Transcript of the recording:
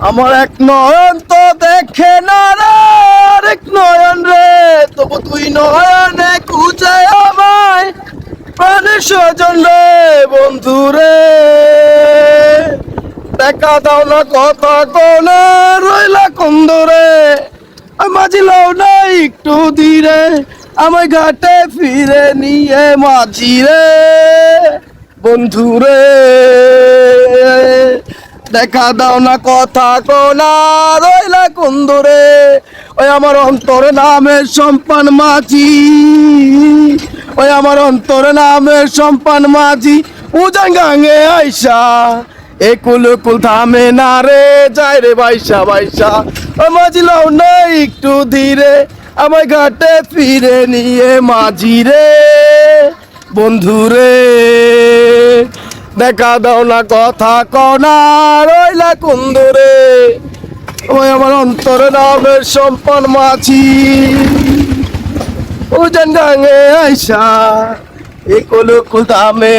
আমার এক নয়ন তো দেখে না রে, আরেক নয়ন রে, তবু তুই নয়নে খুঁজে আমায়, প্রাণের স্বজন রে, বন্ধু রে। দেখা দাও না, কথা কোনা রইলা কুন্দরে, মাঝিলাও না একটু ধীরে, আমায় ঘাটে ফিরে নিয়ে মাঝি রে, বন্ধু রে। দেখা দাও না, কথা কোনা রইলা কুন্দরে, ওই আমার অন্তর নামের সম্পান মাঝি, ওই আমার অন্তর নামের সম্পান মাঝি, উজান গাঙ্গে আইসা একুল কুল থামে না রে, যায় রে বাইসা বাইসা, ও মাঝি লাও না একটু ধীরে, আমায় ঘাটে ফিরে নিয়ে মাঝি রে, বন্ধু রে। দেখা দাও না, কথা কনা রইলা কুন্দরে, ওই আমার অন্তর নামের সম্পান মাঝি, ও জান গাঙ্গে আইসা একুল কুল থামে।